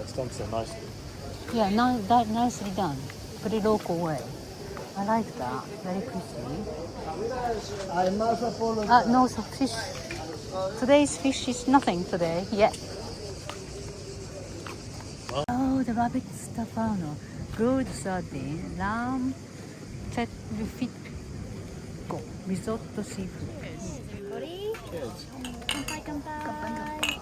it's done so nicely. Yeah, nicely done. Very local way. I like that. Very crispy. No, so fish. Today's fish is nothing today. Yeah. Oh, the Rabbit Stifado. Grilled sardine, lamb, Lefkada, risotto seafood. Everybody. Cheers. Kanpai.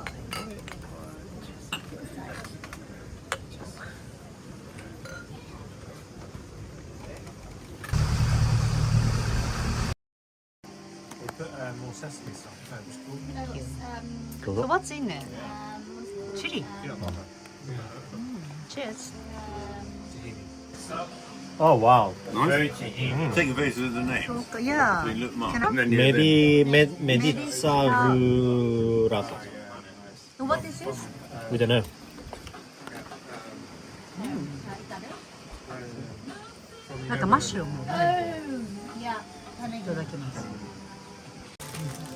We put more sesame sauce. No, it was cool. So what's in there? Chili. Cheers. Oh wow. Nice. Take a face of the name. Yeah. They look marked. Can I- And then you Mediterrato. What is this? We don't know. なんかマッシュルームをね、いただきます。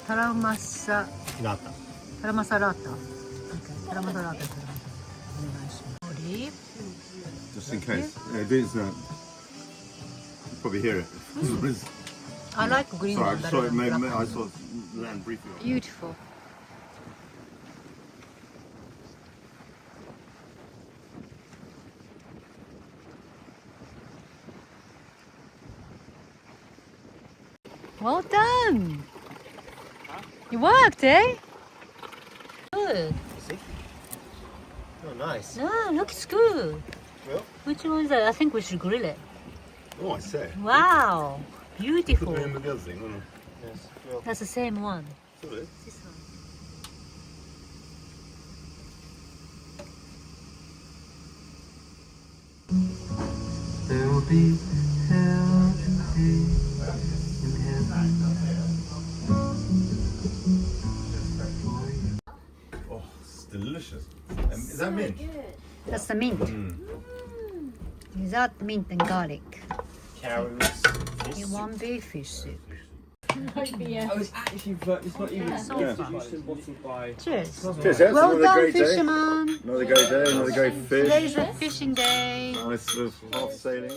タラマサラータ。タラマサラータ。タラマサラータです。お願いします。オリーブ。 just in case. It is. You probably hear it. I like green Sorry, I one just better saw it. than black I one. saw it land briefly. Beautiful. Well done. You worked, eh? Good. Oh nice. No, looks good. Well? Which one is that? I think we should grill it. Oh, I say. Wow, Put beautiful. it in with the other thing, wasn't it? Yes. Well, That's the same one. So it is. This one. There will be hell and peace in heaven. Oh, it's delicious. Is that mint? That's the mint. Without mint and garlic. carrots. In one beef fish soup. Oh, it's actually, it's not even So Yeah. fun. just bottled by. Cheers. Cheers, yes. Well Another done, great day. fisherman. Another great day, another great fish. Today's a fishing day. Nice sort of half sailing.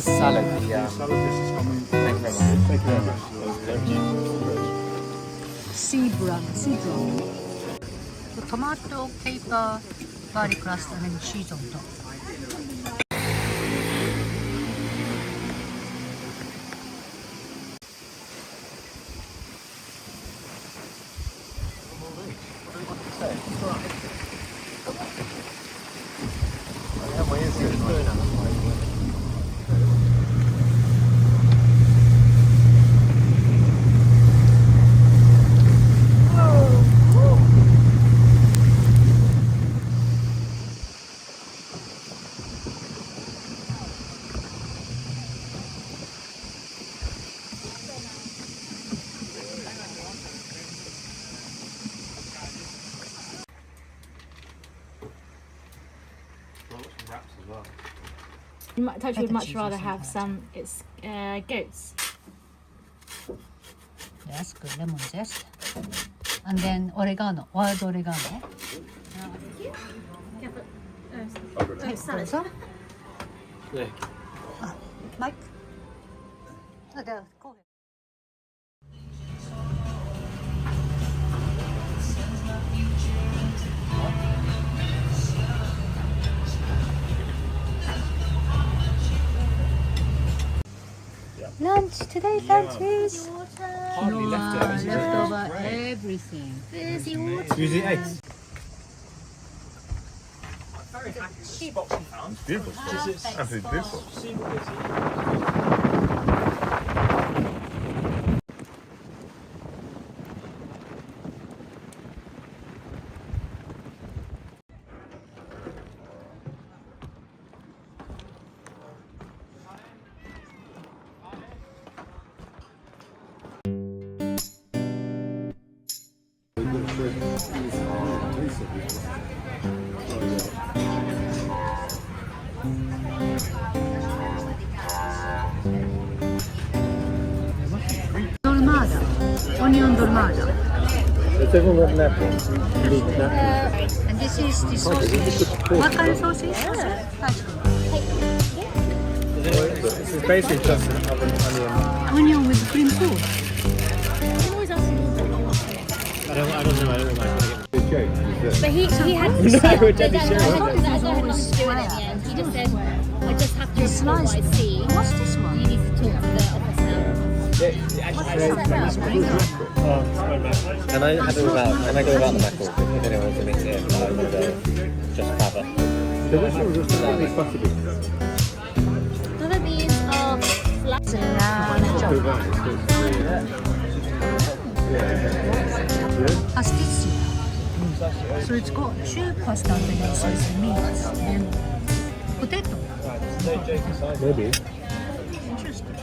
Salad, thank you very much. Sea brown. Tomato, caper, garlic crust, and then cheese on top. Touch would much rather have some. It's goats. Yes, good lemon zest. And then oregano, wild oregano. Salad. Mike? Okay, go ahead. Lunch, today's lunch is Hardly leftovers. leftover everything. Use the eggs. It's beautiful. Absolutely beautiful. Dolmada, onion dolmada. It's everyone got napkins. And this is the sausage. What kind of sausage? This is basically just an onion. Onion with cream sauce. I don't know. Good joke. But he had to say, I don't know how to do it in the end. He just said, I just have to report what I see. What's this one? You need to talk to the officer. Can I go without the mackerel? If anyone wants to mix it, I will just cover. Fava beans are flat. Pasticcio. So it's got two pasta underneath with meat and potato. Maybe. Interesting.